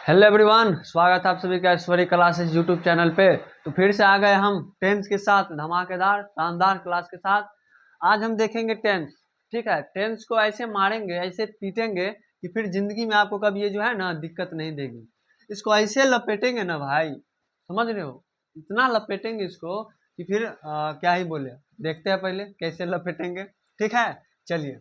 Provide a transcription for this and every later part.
Hello everyone, स्वागत है आप सभी का ऐश्वर्य क्लासेस यूट्यूब चैनल पे। तो फिर से आ गए हम टेंस के साथ, धमाकेदार शानदार क्लास के साथ। आज हम देखेंगे टेंस। ठीक है, टेंस को ऐसे मारेंगे, ऐसे पीटेंगे कि फिर जिंदगी में आपको कभी ये जो है ना दिक्कत नहीं देगी। इसको ऐसे लपेटेंगे ना भाई, समझ रहे हो, इतना लपेटेंगे इसको कि फिर क्या ही बोले। देखते हैं पहले कैसे लपेटेंगे। ठीक है, चलिए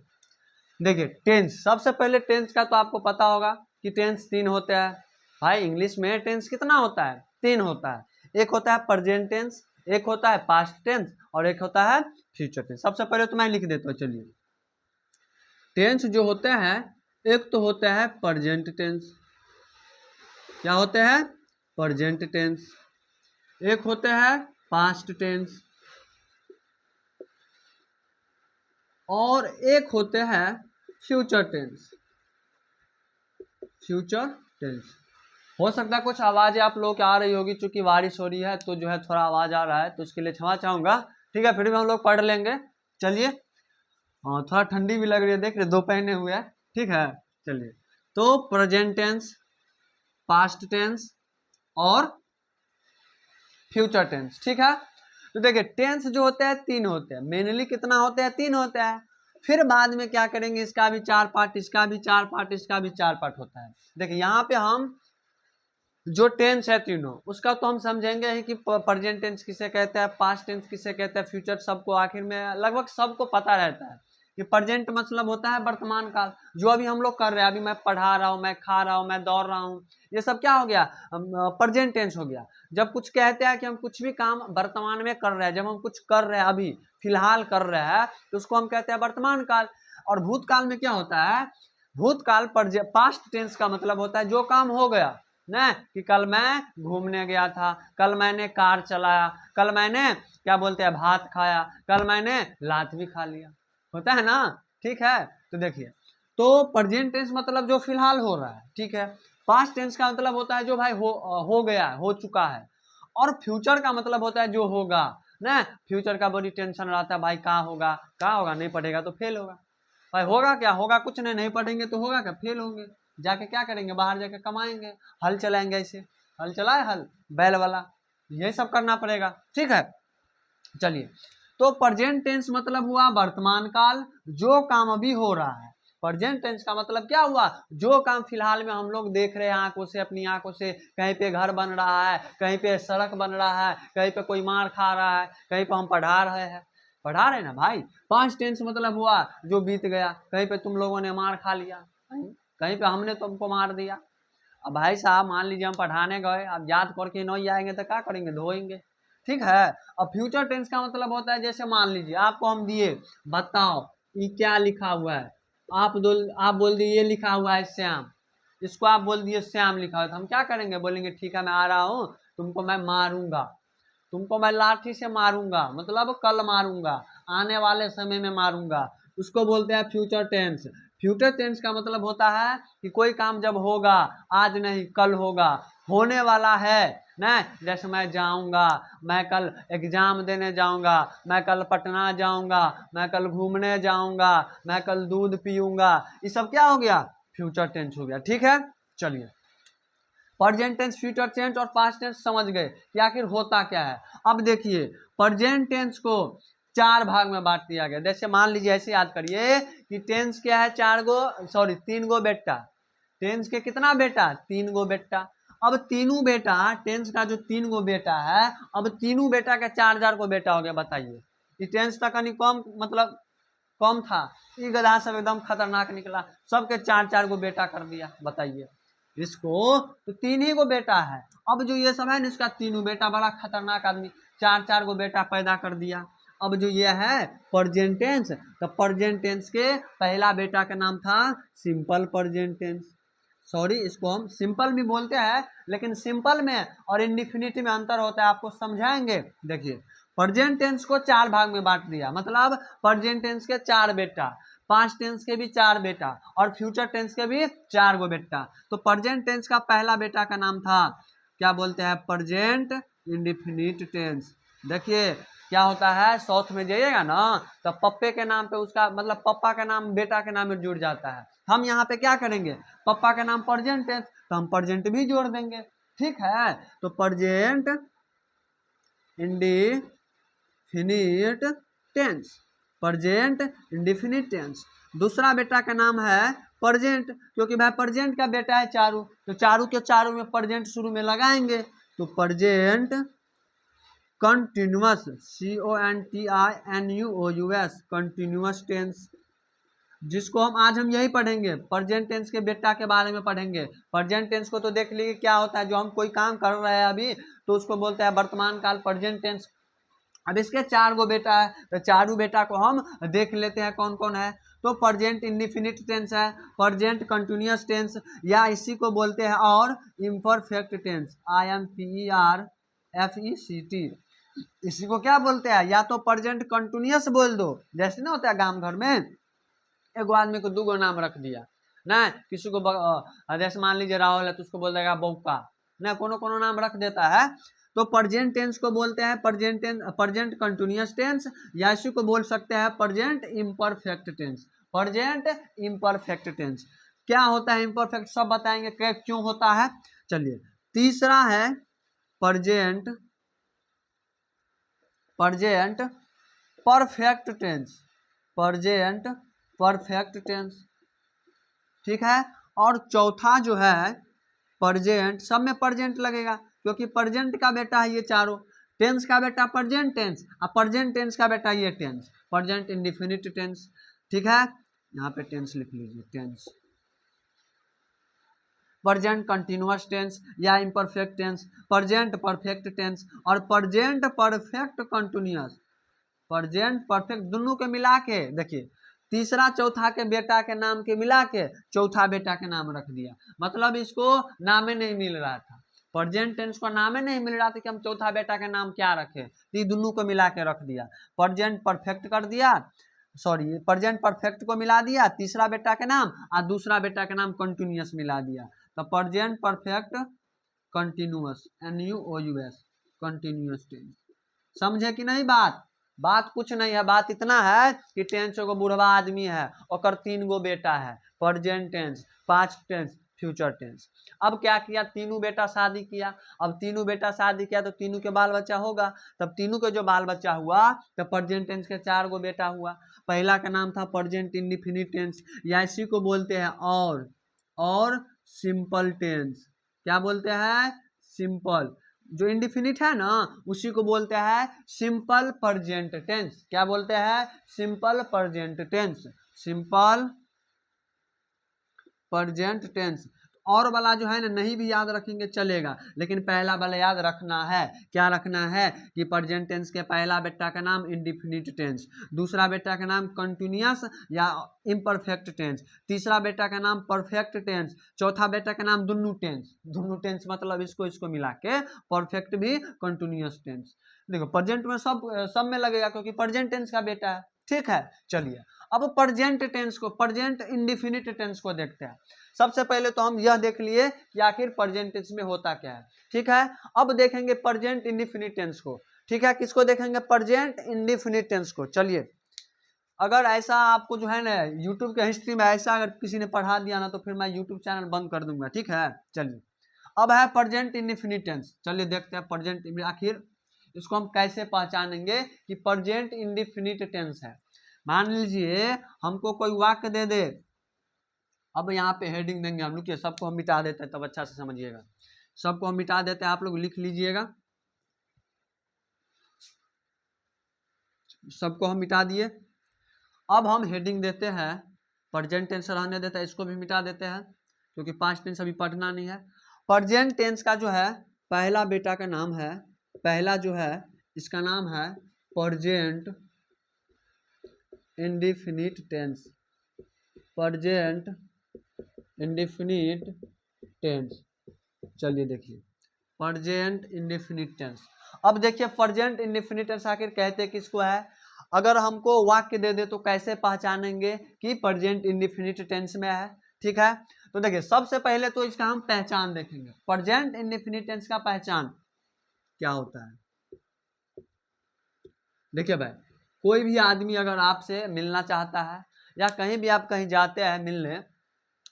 देखिए। टेंस, सबसे पहले टेंस का तो आपको पता होगा कि टेंस 3 होते हैं। भाई इंग्लिश में टेंस कितना होता है? 3 होता है। एक होता है प्रेजेंट टेंस, एक होता है पास्ट टेंस और एक होता है फ्यूचर टेंस। सबसे पहले तो मैं लिख देता हूँ। चलिए, टेंस जो होते हैं, एक तो होता है प्रेजेंट टेंस। क्या होते हैं? Present tense. एक होते हैं पास्ट टेंस और एक होते हैं फ्यूचर टेंस। Future tense. हो सकता है कुछ आवाज़ें आप लोग की आ रही होगी, चूंकि बारिश हो रही है तो जो है थोड़ा आवाज़ आ रहा है, तो उसके लिए क्षमा चाहूँगा। ठीक है, फिर भी हम लोग पढ़ लेंगे। चलिए, हाँ थोड़ा ठंडी भी लग रही है, देख रहे, 2 पहने हुए है। ठीक है, चलिए। तो प्रेजेंट टेंस, पास्ट टेंस और फ्यूचर टेंस। ठीक है, तो देखिए टेंस जो होते हैं 3 होते हैं। मेनली कितना होते हैं? 3 होते हैं। फिर बाद में क्या करेंगे, इसका भी 4 पार्ट, इसका भी 4 पार्ट, इसका भी 4 पार्ट होता है। देखिए यहाँ पे हम जो टेंस है तीनों, उसका तो हम समझेंगे ही कि प्रेजेंट टेंस किसे कहते हैं, पास्ट टेंस किसे कहते हैं, फ्यूचर सबको आखिर में लगभग सबको पता रहता है कि प्रेजेंट मतलब होता है वर्तमान काल, जो अभी हम लोग कर रहे हैं। अभी मैं पढ़ा रहा हूँ, मैं खा रहा हूँ, मैं दौड़ रहा हूँ, ये सब क्या हो गया? प्रेजेंट टेंस हो गया। जब कुछ कहते हैं कि हम कुछ भी काम वर्तमान में कर रहे हैं, जब हम कुछ कर रहे हैं, अभी फिलहाल कर रहे हैं, तो उसको हम कहते हैं वर्तमान काल। और भूतकाल में क्या होता है? भूतकाल पास्ट टेंस का मतलब होता है जो काम हो गया ना, कि कल मैं घूमने गया था, कल मैंने कार चलाया, कल मैंने क्या बोलते हैं भात खाया, कल मैंने लात भी खा लिया, होता है ना। ठीक है, तो देखिए, तो प्रेजेंट टेंस मतलब जो फिलहाल हो रहा है। ठीक है, पास्ट टेंस का मतलब होता है जो भाई हो गया, हो चुका है। और फ्यूचर का मतलब होता है जो होगा ना। फ्यूचर का बड़ी टेंशन रहता है भाई, कहाँ होगा, कहाँ होगा, नहीं पढ़ेगा तो फेल होगा। भाई होगा क्या? होगा कुछ नहीं, नहीं पढ़ेंगे तो होगा क्या? फेल होंगे। जाके क्या करेंगे? बाहर जाके कमाएंगे, हल चलाएंगे। ऐसे हल चलाए, हल बैल वाला, ये सब करना पड़ेगा। ठीक है, चलिए। तो प्रेजेंट टेंस मतलब हुआ वर्तमान काल, जो काम अभी हो रहा है। प्रेजेंट टेंस का मतलब क्या हुआ? जो काम फिलहाल में हम लोग देख रहे हैं आंखों से, अपनी आंखों से। कहीं पे घर बन रहा है, कहीं पे सड़क बन रहा है, कहीं पे कोई मार खा रहा है, कहीं पे हम पढ़ा रहे हैं ना भाई। पास्ट टेंस मतलब हुआ जो बीत गया, कहीं पे तुम लोगों ने मार खा लिया, कहीं पे हमने तुमको मार दिया। अब भाई साहब मान लीजिए हम पढ़ाने गए, अब याद करके नहीं आएंगे तो क्या करेंगे? धोएंगे। ठीक है। अब फ्यूचर टेंस का मतलब होता है, जैसे मान लीजिए आपको हम दिए, बताओ ये क्या लिखा हुआ है। आप बोल दिए ये लिखा हुआ है श्याम, इसको आप बोल दिए श्याम लिखा हुआ है, तो हम क्या करेंगे? बोलेंगे ठीक है मैं आ रहा हूँ, तुमको मैं मारूंगा, तुमको मैं लाठी से मारूंगा, मतलब कल मारूंगा, आने वाले समय में मारूंगा। उसको बोलते हैं फ्यूचर टेंस। फ्यूचर टेंस का मतलब होता है कि कोई काम जब होगा, आज नहीं कल होगा, होने वाला है ना। जैसे मैं जाऊंगा, मैं कल एग्जाम देने जाऊंगा, मैं कल पटना जाऊंगा, मैं कल घूमने जाऊंगा, मैं कल दूध पीऊंगा, ये सब क्या हो गया? फ्यूचर टेंस हो गया। ठीक है, चलिए। प्रेजेंट टेंस, फ्यूचर टेंस और पास्ट टेंस समझ गए कि आखिर होता क्या है। अब देखिए, प्रेजेंट टेंस को 4 भाग में बांट दिया गया। जैसे मान लीजिए, ऐसे याद करिए कि टेंस क्या है, 3 गो बेटा। टेंस के कितना बेटा? 3 गो बेटा। अब तीनों बेटा, टेंस का जो 3 गो बेटा है, अब तीनों बेटा का 4 गो बेटा हो गया। बताइए, ये टेंस तक कहीं कम, मतलब कम था। ये गधा सब एकदम खतरनाक निकला, सबके 4 गो बेटा कर दिया। बताइए, इसको तो 3 ही गो बेटा है। अब जो ये सब है ना, इसका तीनों बेटा, बड़ा खतरनाक आदमी, 4 गो बेटा पैदा कर दिया। अब जो ये है प्रेजेंट टेंस, तो प्रेजेंट टेंस के पहला बेटा का नाम था सिंपल प्रेजेंट टेंस। सॉरी, इसको हम सिंपल भी बोलते हैं, लेकिन सिंपल में और इंडिफिनिटी में अंतर होता है, आपको समझाएंगे। देखिए, प्रेजेंट टेंस को 4 भाग में बांट दिया, मतलब प्रेजेंट टेंस के 4 बेटा, पास्ट टेंस के भी 4 बेटा और फ्यूचर टेंस के भी 4 गो बेटा। तो प्रेजेंट टेंस का पहला बेटा का नाम था, क्या बोलते हैं? Present indefinite tense. देखिए, क्या होता है, साउथ में जाइएगा ना तो पप्पे के नाम पे उसका मतलब पप्पा का नाम बेटा के नाम में जुड़ जाता है। हम यहाँ पे क्या करेंगे, पप्पा का नाम प्रेजेंट टेंस तो हम प्रेजेंट भी जोड़ देंगे, ठीक है। तो present indefinite tense, present indefinite tense. दूसरा बेटा का नाम है प्रेजेंट, क्योंकि भाई प्रेजेंट का बेटा है चारू, तो चारू के चारू में प्रेजेंट शुरू में लगाएंगे, तो present continuous, CONTINUOUS, continuous tense, जिसको आज हम यही पढ़ेंगे, प्रेजेंट टेंस के बेटा के बारे में पढ़ेंगे। प्रेजेंट टेंस को तो देख लीजिए क्या होता है, जो हम कोई काम कर रहे हैं अभी तो उसको बोलते हैं वर्तमान काल प्रेजेंट टेंस। अब इसके 4 गो बेटा है, तो चारों बेटा को हम देख लेते हैं कौन कौन है। तो प्रेजेंट इंडेफिनिट टेंस है, प्रेजेंट कंटिन्यूअस टेंस, या इसी को बोलते हैं और इम्परफेक्ट टेंस, IMPERFECT, इसी को क्या बोलते हैं, या तो प्रेजेंट कंटिन्यूअस बोल दो, जैसे ना होता है गांव घर में एगो आदमी को 2 गो नाम रख दिया ना, किसी को जैसे मान लीजिए राहुल है तो उसको बोल देगा बौका ना, कोनो नाम रख देता है। तो प्रेजेंट टेंस को बोलते हैं प्रेजेंट कंटिन्यूअस टेंस, या इसी को बोल सकते हैं present imperfect tense, present imperfect tense. क्या होता है इम्परफेक्ट, सब बताएंगे क्यों होता है। चलिए, तीसरा है present perfect tense, present perfect tense, ठीक है। और चौथा जो है प्रेजेंट, सब में प्रेजेंट लगेगा क्योंकि प्रेजेंट का बेटा है ये चारों, टेंस का बेटा प्रेजेंट टेंस और प्रेजेंट टेंस का बेटा ये टेंस, प्रेजेंट इंडेफिनिट टेंस, ठीक है। यहाँ पे टेंस लिख लीजिए, टेंस, प्रेजेंट कंटिन्यूअस टेंस या imperfect tense, present perfect tense और present perfect continuous. Present perfect दोनों के मिला के देखिए, तीसरा चौथा के बेटा के नाम के मिला के चौथा बेटा के नाम रख दिया, मतलब इसको नामे नहीं मिल रहा था, प्रेजेंट टेंस को नामे नहीं मिल रहा था कि हम चौथा बेटा के नाम क्या रखें, तो दोनों को मिला के रख दिया, प्रेजेंट परफेक्ट कर दिया, सॉरी प्रेजेंट परफेक्ट को मिला दिया तीसरा बेटा के नाम, और दूसरा बेटा के नाम कंटिन्यूअस मिला दिया, तो present perfect continuous, NUOUS, continuous tense. समझे कि नहीं बात कुछ नहीं है, बात इतना है कि टेंस एगो बुढ़वा आदमी है और 3 गो बेटा है, present tense, past tense, future tense. अब क्या किया, तीनों बेटा शादी किया, अब तीनों बेटा शादी किया तो तीनों के बाल बच्चा होगा, तब तीनों के जो बाल बच्चा हुआ तो प्रेजेंट टेंस के 4 गो बेटा हुआ। पहला का नाम था प्रेजेंट इंडेफिनिट टेंस, या इसी को बोलते हैं और सिंपल टेंस, क्या बोलते हैं, सिंपल, जो इंडेफिनिट है ना उसी को बोलते हैं सिंपल प्रेजेंट टेंस, क्या बोलते हैं, simple present tense, simple present tense. और वाला जो है ना नहीं भी याद रखेंगे चलेगा, लेकिन पहला वाला याद रखना है, क्या रखना है कि प्रेजेंट टेंस के पहला बेटा का नाम इंडेफिनिट टेंस, दूसरा बेटा का नाम कंटिन्यूअस या इम्परफेक्ट टेंस, तीसरा बेटा का नाम परफेक्ट टेंस, चौथा बेटा का नाम दोनों टेंस मतलब इसको मिला के परफेक्ट भी कंटिन्यूअस टेंस। देखो प्रेजेंट में सब में लगेगा क्योंकि प्रेजेंट टेंस का बेटा है, ठीक है। चलिए अब प्रेजेंट टेंस को, प्रेजेंट इंडेफिनिट टेंस को देखते हैं। सबसे पहले तो हम यह देख लिए कि आखिर प्रेजेंट टेंस में होता क्या है, ठीक है। अब देखेंगे प्रेजेंट इंडेफिनिट टेंस को, ठीक है। किसको देखेंगे, प्रेजेंट इंडेफिनिट टेंस को। चलिए, अगर ऐसा आपको जो है ना यूट्यूब के हिस्ट्री में ऐसा अगर किसी ने पढ़ा दिया ना तो फिर मैं यूट्यूब चैनल बंद कर दूंगा, ठीक है। चलिए, अब है प्रेजेंट इंडेफिनिट टेंस, चलिए देखते हैं प्रेजेंट, आखिर इसको हम कैसे पहचानेंगे कि प्रेजेंट इंडेफिनिट टेंस है। मान लीजिए हमको कोई वाक्य दे दे, अब यहाँ पे हेडिंग देंगे हम, रुकिए सबको हम मिटा देते हैं तब अच्छा से समझिएगा, सबको हम मिटा देते हैं, आप लोग लिख लीजिएगा, सबको हम मिटा दिए। अब हम हेडिंग देते हैं, प्रेजेंट टेंस रहने देते हैं, इसको भी मिटा देते हैं क्योंकि पास्ट टेंस अभी पढ़ना नहीं है। प्रेजेंट टेंस का जो है पहला बेटा का नाम है, पहला जो है इसका नाम है present indefinite tense, present indefinite tense. चलिए देखिए प्रेजेंट इंडेफिनिट टेंस। अब देखिए प्रेजेंट इंडेफिनिट टेंस आखिर कहते किसको है, अगर हमको वाक्य दे दे तो कैसे पहचानेंगे कि प्रेजेंट इंडेफिनिट टेंस में है, ठीक है। तो देखिए सबसे पहले तो इसका हम पहचान देखेंगे, प्रेजेंट इंडेफिनिट टेंस का पहचान क्या होता है। देखिए भाई, कोई भी आदमी अगर आपसे मिलना चाहता है या कहीं भी आप कहीं जाते हैं मिलने,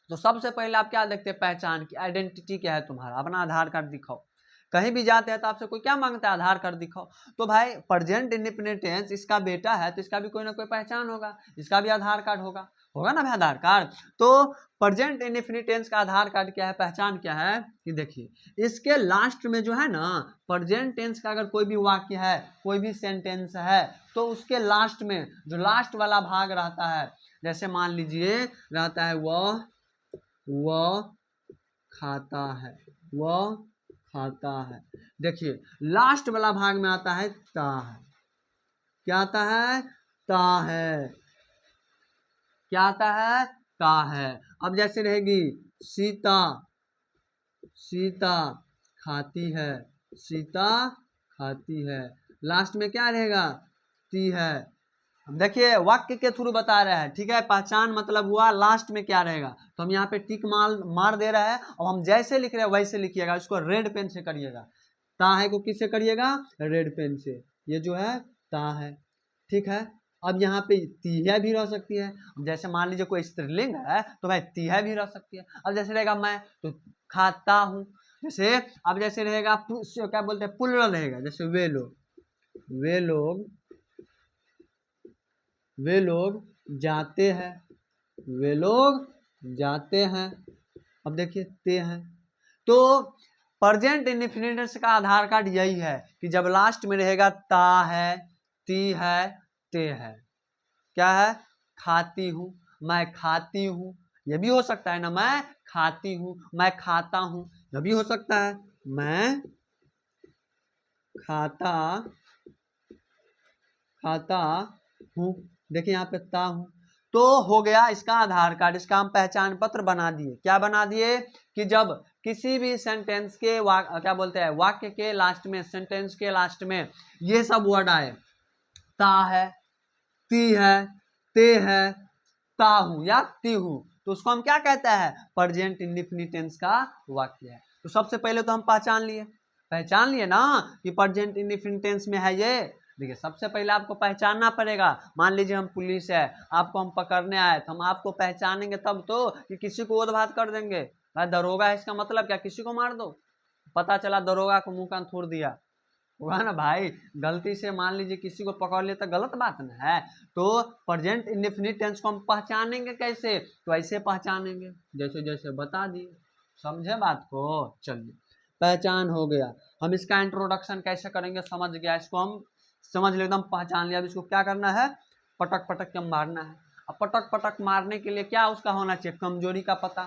तो सबसे पहले आप क्या देखते हैं? पहचान की, आइडेंटिटी क्या है तुम्हारा, अपना आधार कार्ड दिखाओ। कहीं भी जाते हैं तो आपसे कोई क्या मांगता है? आधार कार्ड दिखाओ। तो भाई प्रेजेंट इंडेफिनिट टेंस, इसका बेटा है तो इसका भी कोई ना कोई पहचान होगा, इसका भी आधार कार्ड होगा, होगा ना भाई आधार कार्ड। तो प्रेजेंट इंडेफिनिट टेंस का आधार कार्ड क्या है, पहचान क्या है? कि देखिए इसके लास्ट में जो है ना, प्रेजेंट टेंस का अगर कोई भी वाक्य है, कोई भी सेंटेंस है, तो उसके लास्ट में जो लास्ट वाला भाग रहता है, जैसे मान लीजिए रहता है वह खाता है, वह खाता है। देखिए लास्ट वाला भाग में आता है ता है। क्या आता है? ता है। क्या आता है? ता है। अब जैसे रहेगी सीता, सीता खाती है, सीता खाती है। लास्ट में क्या रहेगा? ती है। देखिए वाक्य के थ्रू बता रहे हैं, ठीक है। पहचान मतलब हुआ लास्ट में क्या रहेगा, तो हम यहाँ पे टिक मार दे रहे हैं। और हम जैसे लिख रहे हैं वैसे लिखिएगा, इसको रेड पेन से करिएगा। ता है को किससे करिएगा? रेड पेन से। ये जो है ता है, ठीक है। अब यहाँ पे तीहा भी रह सकती है। जैसे मान लीजिए कोई स्त्रीलिंग है तो भाई तीहा भी रह सकती है। अब जैसे रहेगा मैं तो खाता हूँ, जैसे अब जैसे रहेगा क्या बोलते हैं, प्लुरल रहेगा, जैसे वे लोग वे लोग जाते हैं, वे लोग जाते हैं। अब देखिए ते हैं। तो प्रेजेंट इंडेफिनिट का आधार कार्ड यही है कि जब लास्ट में रहेगा ता है, ती है, ते है। क्या है? खाती हूँ, मैं खाती हूँ। यह भी हो सकता है ना, मैं खाती हूँ, मैं खाता हूँ, यह भी हो सकता है। मैं खाता हूँ। देखिए यहाँ पे ता हूँ। तो हो गया इसका आधार कार्ड, इसका हम पहचान पत्र बना दिए। क्या बना दिए? कि जब किसी भी सेंटेंस के क्या बोलते हैं, वाक्य के लास्ट में, सेंटेंस के लास्ट में ये सब वर्ड आए, ता है, ती है, ते है, ता हूं या ती हूं, तो उसको हम क्या कहते हैं? प्रेजेंट इंडेफिनिट टेंस का वाक्य है। तो सबसे पहले तो हम पहचान लिए ना कि प्रेजेंट इंडेफिनिट टेंस में है ये। देखिए सबसे पहले आपको पहचानना पड़ेगा। मान लीजिए हम पुलिस है, आपको हम पकड़ने आए, तो हम आपको पहचानेंगे तब तो, कि किसी को ओध-भात कर देंगे। भाई दरोगा है, इसका मतलब क्या किसी को मार दो? पता चला दरोगा को मुंह कान थोड़ दिया, हुआ ना भाई। गलती से मान लीजिए किसी को पकड़ लिया तो गलत बात ना है। तो प्रेजेंट इंडेफिनिट टेंस को हम पहचानेंगे कैसे? तो ऐसे पहचानेंगे जैसे जैसे बता दिए। समझे बात को? चलिए पहचान हो गया। हम इसका इंट्रोडक्शन कैसे करेंगे समझ गया, इसको हम समझ ले, एकदम पहचान लिया। अब इसको क्या करना है? पटक पटक के मारना है। अब पटक पटक मारने के लिए क्या उसका होना चाहिए? कमजोरी का पता।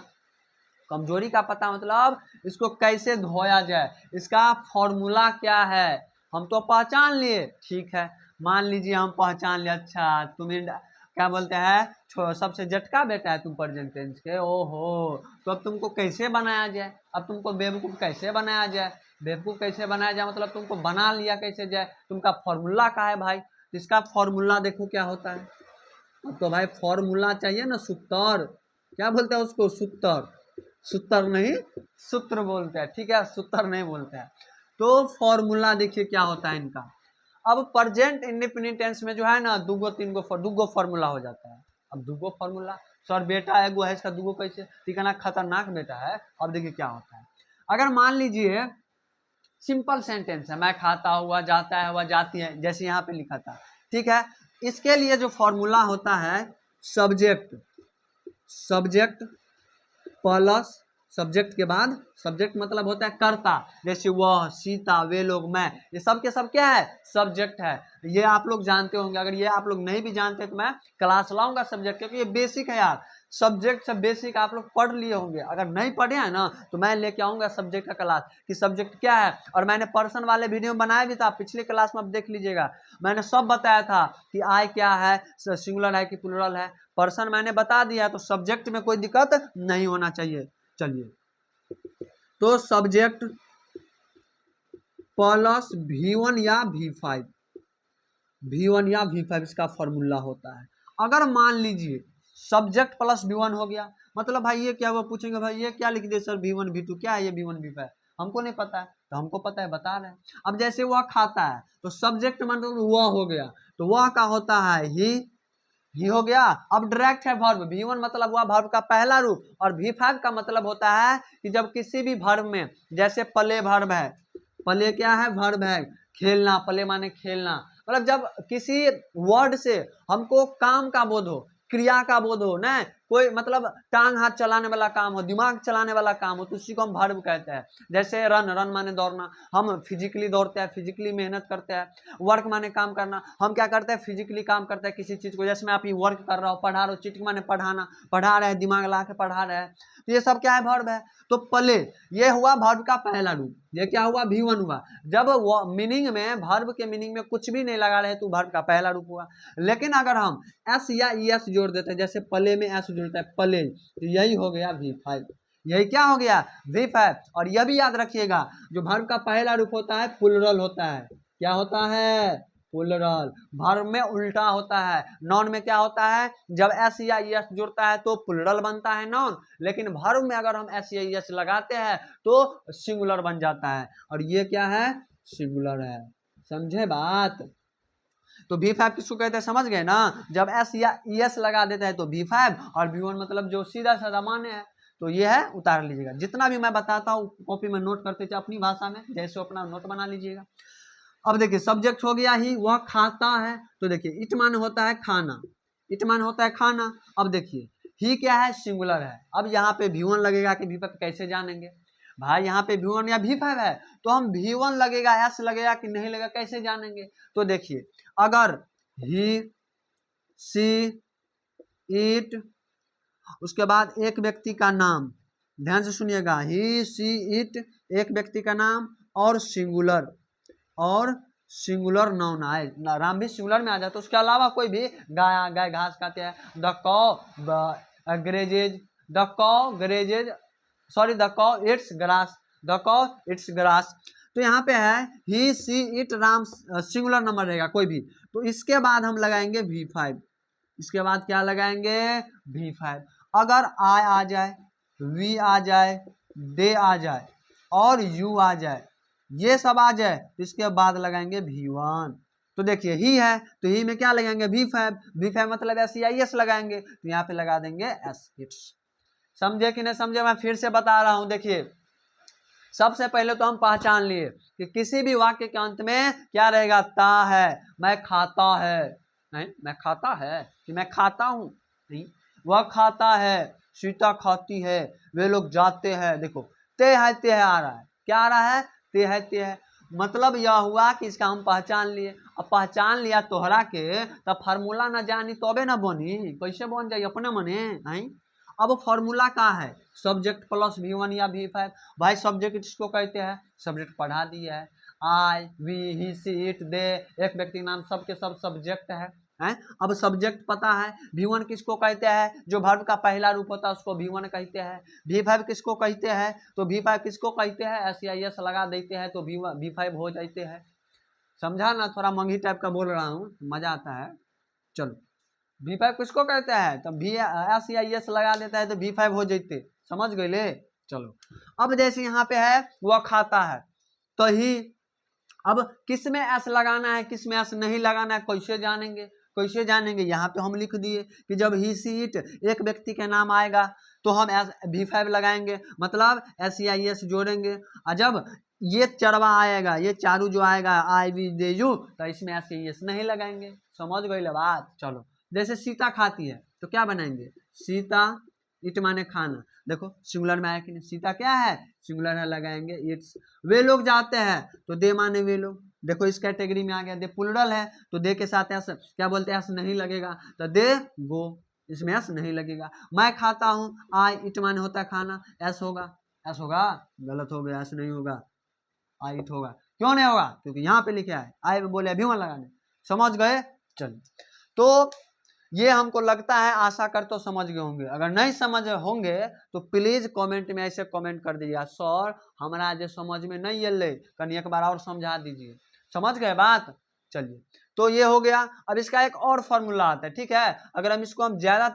कमजोरी का पता मतलब इसको कैसे धोया जाए, इसका फॉर्मूला क्या है, हम तो पहचान लिए, ठीक है। मान लीजिए हम पहचान लिए, अच्छा तुम क्या बोलते हैं, सबसे जटका बेटा है तुम प्रेजेंट टेंस के, ओहो। तो अब तुमको कैसे बनाया जाए? अब तुमको बेवकूफ कैसे बनाया जाए? बेवकूफ कैसे बनाया जाए मतलब तुमको बना लिया कैसे जाए? तुमका फॉर्मूला का है भाई। इसका फॉर्मूला देखो क्या होता है। तो भाई फॉर्मूला चाहिए ना, सूत्र। क्या बोलते हैं उसको? सूत्र नहीं, सूत्र बोलते हैं, ठीक है, सूत्र नहीं बोलते हैं। तो फॉर्मूला देखिए क्या होता है इनका। अब प्रेजेंट इंडेफिनिट टेंस में जो है ना, दुगो फॉर्मूला हो जाता है। अब दुगो फॉर्मूला, सर बेटा एगो है, इसका दुगो कैसे? ठीक है ना, खतरनाक बेटा है। अब देखिए क्या होता है। अगर मान लीजिए सिंपल सेंटेंस है, मैं खाता हुआ, जाता है हुआ, जाती है, जैसे यहाँ पे लिखा था, ठीक है। इसके लिए जो फॉर्मूला होता है, सब्जेक्ट प्लस, सब्जेक्ट के बाद, सब्जेक्ट मतलब होता है कर्ता, जैसे वह, सीता, वे लोग, मैं, ये सब के सब क्या है? सब्जेक्ट है। ये आप लोग जानते होंगे। अगर ये आप लोग नहीं भी जानते तो मैं क्लास लाऊंगा सब्जेक्ट, क्योंकि ये बेसिक है यार। सब्जेक्ट से बेसिक आप लोग पढ़ लिए होंगे। अगर नहीं पढ़े हैं ना तो मैं लेके आऊंगा सब्जेक्ट का क्लास, कि सब्जेक्ट क्या है। और मैंने पर्सन वाले वीडियो बनाया भी था पिछले क्लास में, आप देख लीजिएगा। मैंने सब बताया था कि आई क्या है, सिंगुलर है कि प्लुरल है। पर्सन मैंने बता दिया, तो सब्जेक्ट में कोई दिक्कत नहीं होना चाहिए। चलिए, तो सब्जेक्ट प्लस V1 या V5, V1 या V5 इसका फॉर्मूला होता है। अगर मान लीजिए सब्जेक्ट प्लस V1 हो गया, मतलब भाई ये क्या हुआ, पूछेंगे भाई ये क्या लिख दिए सर V1 V2, क्या है ये V1 V5? हमको नहीं पता है, तो हमको पता है बता रहे हैं। अब जैसे वह खाता है तो सब्जेक्ट मतलब वह हो गया, तो वह का होता है ही हो गया। अब डायरेक्ट है वर्ब, V1 मतलब हुआ वर्ब का पहला रूप, और V5 का मतलब होता है कि जब किसी भी वर्ब में, जैसे प्ले वर्ब है, प्ले क्या है, वर्ब है, खेलना, प्ले माने खेलना, मतलब जब किसी वर्ड से हमको काम का बोध हो, क्रिया का बोध हो ना, कोई मतलब टांग हाथ चलाने वाला काम हो, दिमाग चलाने वाला काम हो, तो उसी को हम वर्ब कहते हैं। जैसे रन, रन माने दौड़ना, हम फिजिकली दौड़ते हैं, फिजिकली मेहनत करते हैं। वर्क माने काम करना, हम क्या करते हैं, फिजिकली काम करते हैं किसी चीज को। जैसे मैं आप ये वर्क कर रहा हूँ, पढ़ा रहा हूँ, चीटिंग माने पढ़ाना, पढ़ा रहे हैं, दिमाग ला के पढ़ा रहे हैं, तो ये सब क्या है, वर्ब है। तो प्ले ये हुआ वर्ब का पहला रूप, ये क्या हुआ, V1 हुआ। जब मीनिंग में, वर्ब के मीनिंग में कुछ भी नहीं लगा रहे तो वर्ब का पहला रूप हुआ। लेकिन अगर हम एस या ES जोड़ देते हैं, जैसे प्ले में एस जोड़ता है, प्ले, तो यही हो गया V5। यही क्या हो गया, V5। और यह भी याद रखिएगा, जो वर्ब का पहला रूप होता है प्लुरल होता है। क्या होता है, प्लुरल। वर्ब में उल्टा होता है। नॉन में क्या होता है, जब एस या ES जुड़ता है तो प्लुरल बनता है नॉन, लेकिन वर्ब में अगर हम एस या ES लगाते हैं तो सिंगुलर बन जाता है। और ये क्या है, सिंगुलर है। समझे बात। तो V5 किसको कहते हैं, समझ गए ना। जब एस या ES लगा देता है तो V5, और V1 मतलब जो सीधा साधा माने है, तो ये है, उतार लीजिएगा। जितना भी मैं बताता हूँ कॉपी में नोट करते थे अपनी भाषा में, जैसे अपना नोट बना लीजिएगा। अब देखिए सब्जेक्ट हो गया ही, वह खाता है, तो देखिए इट मान होता है खाना, इट मान होता है खाना। अब देखिए ही क्या है, सिंगुलर है। अब यहाँ पे V1 लगेगा कि V5 कैसे जानेंगे भाई, यहाँ पे V1 या V5 है, तो हम V1 लगेगा, S लगेगा कि नहीं लगेगा, कैसे जानेंगे। तो देखिए अगर ही, सी, इट, उसके बाद एक व्यक्ति का नाम, ध्यान से सुनिएगा, ही, सी, इट, एक व्यक्ति का नाम, और सिंगुलर, और सिंगुलर नाउन आए, नाम भी सिंगुलर में आ जाए, तो उसके अलावा कोई भी, गाय, गाय घास खाते हैं, द कॉ ग्रेजेज, द कॉ ग्रेजेज, सॉरी द कॉ इट्स ग्रास, द कॉ इट्स ग्रास। तो यहाँ पे है ही, सी, इट, राम, सिंगुलर नंबर रहेगा कोई भी, तो इसके बाद हम लगाएंगे V5। इसके बाद क्या लगाएंगे, V5। अगर आई आ जाए, वी आ जाए, दे आ जाए, और यू आ जाए, ये सब आ जाए, तो इसके बाद लगाएंगे V1। तो देखिए ही है, तो ही में क्या लगाएंगे, V5। V5 मतलब SEIS लगाएंगे, तो यहाँ पे लगा देंगे S इट्स। समझे कि नहीं समझे, मैं फिर से बता रहा हूं। देखिए सबसे पहले तो हम पहचान लिए कि किसी भी वाक्य के अंत में क्या रहेगा, ता है। मैं खाता है, नहीं मैं खाता है कि मैं खाता हूं, नहीं, वह खाता है, सीता खाती है, वे लोग जाते हैं। देखो ते है आ रहा है, क्या आ रहा है, ते है। मतलब यह हुआ कि इसका हम पहचान लिए। अब पहचान लिया तोहरा के, तब फार्मूला ना जानी तबे ना बनी, कैसे बन जाए अपने मने, नहीं। अब फॉर्मूला का है सब्जेक्ट प्लस V1 या V5। भाई सब्जेक्ट किसको कहते हैं, सब्जेक्ट पढ़ा दिया है, आई, वी, ही, सी, इट, दे, एक व्यक्ति नाम, सब के सब सब्जेक्ट है। अब सब्जेक्ट पता है। V1 किसको कहते हैं, जो वर्ब का पहला रूप होता है उसको V1 कहते हैं। V5 किसको कहते हैं, तो V5 किसको कहते हैं, SEIS लगा देते हैं तो V5 हो जाते हैं। समझा ना, थोड़ा मंगी टाइप का बोल रहा हूँ, मजा आता है। चलो V5 किसको कहते हैं, तो SEIS लगा देता है तो V5 हो जाते, समझ गए ले। चलो अब जैसे यहाँ पे है वह खाता है, तो ही, अब किस में S लगाना है, किस में S नहीं लगाना है, कैसे जानेंगे, कैसे जानेंगे। यहाँ पे हम लिख दिए कि जब ही, सी, इट एक व्यक्ति के नाम आएगा तो हम V5 लगाएंगे, मतलब SEIS जोड़ेंगे। और जब ये चरवा आएगा, ये चारू जो आएगा, आई, वी, दे, यू, तो इसमें SEIS नहीं लगाएंगे। समझ गए बात। चलो जैसे सीता खाती है तो क्या बनाएंगे, सीता, इट माने खाना, देखो सिंगुलर में आया कि नहीं, सीता क्या है, सिंगुलर है, लगाएंगे इट्स। वे लोग जाते हैं तो दे माने वे लोग, देखो इस कैटेगरी में आ गया। दे प्लुरल है तो दे के साथ एस क्या बोलते हैं, एस नहीं लगेगा, तो दे गो, इसमें एस नहीं लगेगा। मैं खाता हूँ, आई, इट माने होता है खाना, एस होगा, एस होगा, गलत हो गया, एस नहीं होगा, आई इट होगा। क्यों नहीं होगा, क्योंकि यहाँ पे लिखा है, आई बोले V1 लगाने। समझ गए। चलिए तो ये हमको लगता है, आशा कर तो समझ गए होंगे। अगर नहीं समझ होंगे तो प्लीज कमेंट में ऐसे कमेंट कर दीजिए, सर हमारा जो समझ में नहीं अले, कहीं एक बार और समझा दीजिए। समझ गए बात। चलिए तो ये हो गया। अब इसका एक और फॉर्मूला आता है, ठीक है। अगर हम इसको हम ज्यादा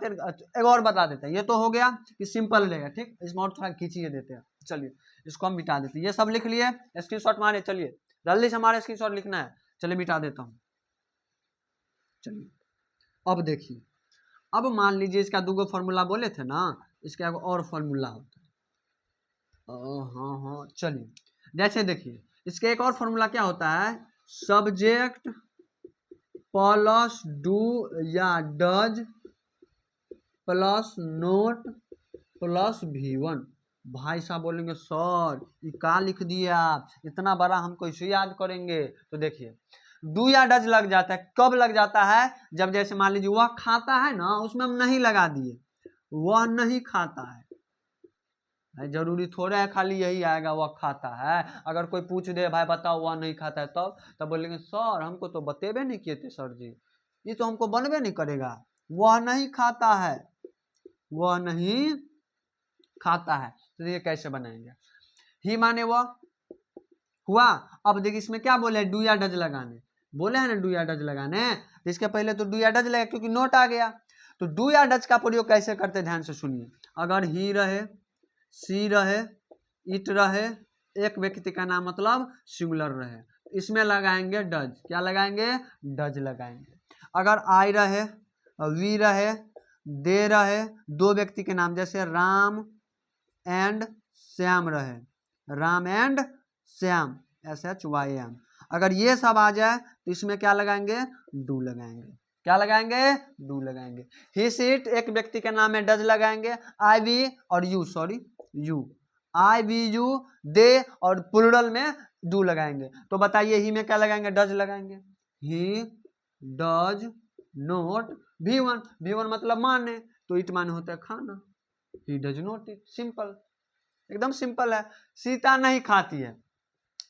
एक और बता देते हैं, ये तो हो गया कि सिंपल रहेगा, ठीक, इसमें और थोड़ा खींचिए देते हैं। चलिए इसको हम मिटा देते हैं। ये सब लिख लिए, स्क्रीनशॉट मारे। चलिए जल्दी से हमारे स्क्रीनशॉट लिखना है। चलिए मिटा देता हूँ। चलिए अब देखिए, अब मान लीजिए इसका दूगो फॉर्मूला बोले थे ना, इसका एक और फॉर्मूला होता है। हाँ हाँ चलिए, जैसे देखिए इसके एक और फॉर्मूला क्या होता है, सब्जेक्ट प्लस डू या does plus note plus V1। भाई साहब बोलेंगे सर ये क्या लिख दिया आप, इतना बड़ा हम कैसे याद करेंगे। तो देखिए डू या डज लग जाता है, कब लग जाता है, जब जैसे मान लीजिए वह खाता है ना, उसमें हम नहीं लगा दिए, वह नहीं खाता है। जरूरी थोड़ा है खाली यही आएगा वह खाता है। अगर कोई पूछ दे भाई बताओ वह नहीं खाता है, तब बोलेंगे सर हमको तो बतेबे नहीं किए थे सर जी, ये तो हमको बनबे नहीं करेगा। वह नहीं खाता है, वह नहीं खाता है। तो ये कैसे बनाएंगे, ही माने वह हुआ। अब देखिए इसमें क्या बोले, डू या डज लगाने बोले हैं ना, डू या डज लगाने। तो इसके पहले तो डू या डज लगा क्योंकि नोट आ गया। तो डू या डज का प्रयोग कैसे करते, ध्यान से सुनिए। अगर ही रहे, सी रहे, इट रहे, एक व्यक्ति का नाम मतलब सिंगुलर रहे, इसमें लगाएंगे डज। क्या लगाएंगे, डज लगाएंगे। अगर आई रहे, वी रहे, दे रहे, दो व्यक्ति के नाम जैसे राम एंड श्याम रहे, राम एंड श्याम, SHYM, अगर ये सब आ जाए तो इसमें क्या लगाएंगे, डू लगाएंगे। क्या लगाएंगे, डू लगाएंगे। ही सीट एक व्यक्ति के नाम में डज लगाएंगे। आई वी और you, sorry you, I we you, they और प्लूरल में डू लगाएंगे। तो बताइए ही में क्या लगाएंगे, डज लगाएंगे। He does note V1, V1 मतलब माने, तो इट माने होता है खाना, he does note it. Simple, एकदम सिंपल है। सीता नहीं खाती है,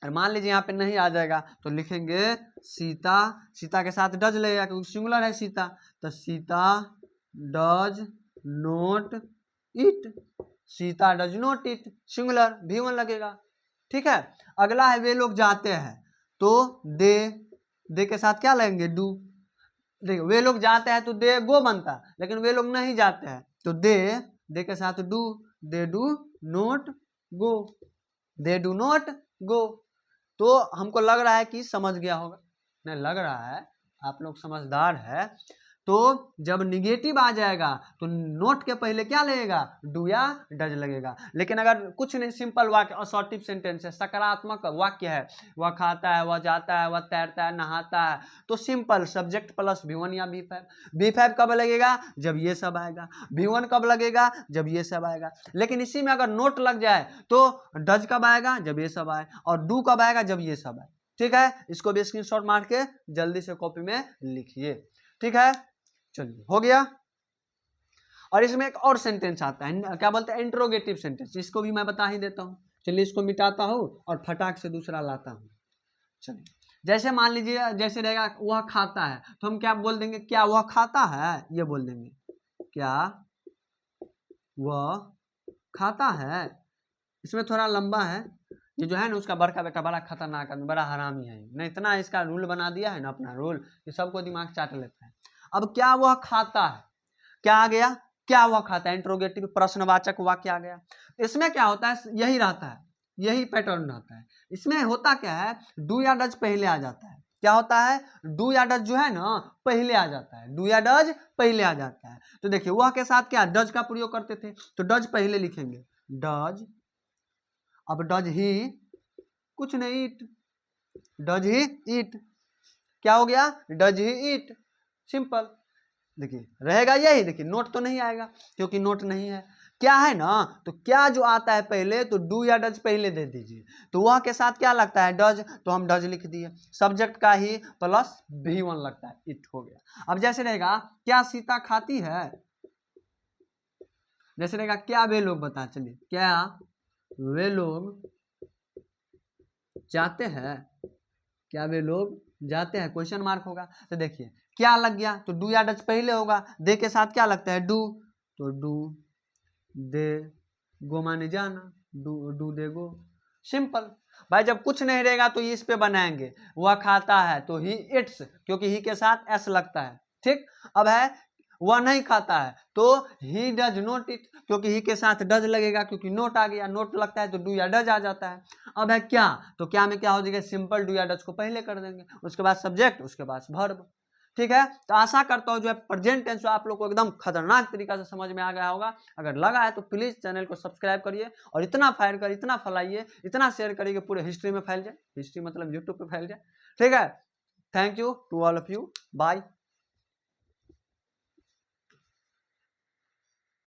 और मान लीजिए यहाँ पे नहीं आ जाएगा तो लिखेंगे सीता, सीता के साथ डज लगेगा क्योंकि सिंगुलर है सीता, तो Sita does note it, Sita does note it, singular, V1 लगेगा। ठीक है, अगला है वे लोग जाते हैं, तो दे के साथ क्या लगेंगे, डू। देखो वे लोग जाते हैं तो दे गो बनता, लेकिन वे लोग नहीं जाते हैं तो दे के साथ do, they do not go, they do not गो। तो हमको लग रहा है कि समझ गया होगा, नहीं लग रहा है आप लोग समझदार है। तो जब निगेटिव आ जाएगा तो नोट के पहले क्या लगेगा, डू या डज लगेगा। लेकिन अगर कुछ नहीं, सिंपल वाक्य, असर्टिव सेंटेंस है, सकारात्मक वाक्य है, वह खाता है, वह जाता है, वह तैरता है, नहाता है, तो सिंपल सब्जेक्ट प्लस V1 या V5। V5 कब लगेगा, जब ये सब आएगा। V1 कब लगेगा, जब ये सब आएगा। लेकिन इसी में अगर नोट लग जाए तो डज कब आएगा, जब ये सब आए, और डू कब आएगा, जब ये सब आए। ठीक है, इसको भी स्क्रीनशॉट मार के जल्दी से कॉपी में लिखिए। ठीक है, चलिए हो गया। और इसमें एक और सेंटेंस आता है, क्या बोलते हैं, इंट्रोगेटिव सेंटेंस, इसको भी मैं बता ही देता हूँ। चलिए इसको मिटाता हूँ और फटाक से दूसरा लाता हूँ। चलिए जैसे मान लीजिए, जैसे रहेगा वह खाता है, तो हम क्या बोल देंगे, क्या वह खाता है, ये बोल देंगे, क्या वह खाता है। इसमें थोड़ा लंबा है, ये जो है ना उसका बड़का बेटा बड़ा खतरनाक आदमी, बड़ा हरामी है ना, इतना इसका रूल बना दिया है ना, अपना रूल, कि सबको दिमाग चाट लेता है। अब क्या वह खाता है, क्या आ गया, क्या वह खाता है, इंट्रोगेटिव प्रश्नवाचक वाक्य आ गया। इसमें क्या होता है, यही रहता है, यही पैटर्न रहता है। इसमें होता क्या है, डू या डज पहले आ जाता है। क्या होता है, डू या डज जो है ना पहले आ जाता है, डू या डज पहले आ जाता है। तो देखिए वह के साथ क्या डज का प्रयोग करते थे, तो डज पहले लिखेंगे, डज। अब डज ही, कुछ नहीं, इट, डज ही इट, क्या हो गया, डज ही इट, सिंपल। देखिए रहेगा यही, देखिए नोट तो नहीं आएगा क्योंकि नोट नहीं है। क्या है ना, तो क्या जो आता है पहले, तो डू या डज पहले दे दीजिए, तो वह के साथ क्या लगता है, डज, तो हम डज लिख दिए, सब्जेक्ट का ही प्लस V1 लगता है, इट हो गया। अब जैसे रहेगा क्या सीता खाती है, जैसे रहेगा क्या वे लोग, बता चलिए, क्या वे लोग जाते हैं, क्या वे लोग जाते हैं, क्वेश्चन मार्क होगा। तो देखिए क्या लग गया, तो डू या डज पहले होगा, दे के साथ क्या लगता है, डू, तो डू दे गो माने जाना, डू दे गो, सिंपल। भाई जब कुछ नहीं रहेगा तो इस पे बनाएंगे, वह खाता है तो ही इट्स, क्योंकि ही के साथ एस लगता है। ठीक, अब है वह नहीं खाता है, तो ही डज नॉट इट, क्योंकि ही के साथ डज लगेगा, क्योंकि नोट आ गया, नोट लगता है तो डू या डज आ जाता है। अब है क्या, तो क्या में क्या हो जाएगा, सिंपल डू या डज को पहले कर देंगे, उसके बाद सब्जेक्ट, उसके बाद वर्ब। ठीक है, तो आशा करता हूँ जो है प्रेजेंट टेंस आप लोग को एकदम खतरनाक तरीका से समझ में आ गया होगा। अगर लगा है तो प्लीज चैनल को सब्सक्राइब करिए और इतना फायर करिए, इतना फैलाइए, इतना शेयर करिए कि पूरे हिस्ट्री में फैल जाए, हिस्ट्री मतलब यूट्यूब पे फैल जाए। ठीक है, thank you to all of you, bye.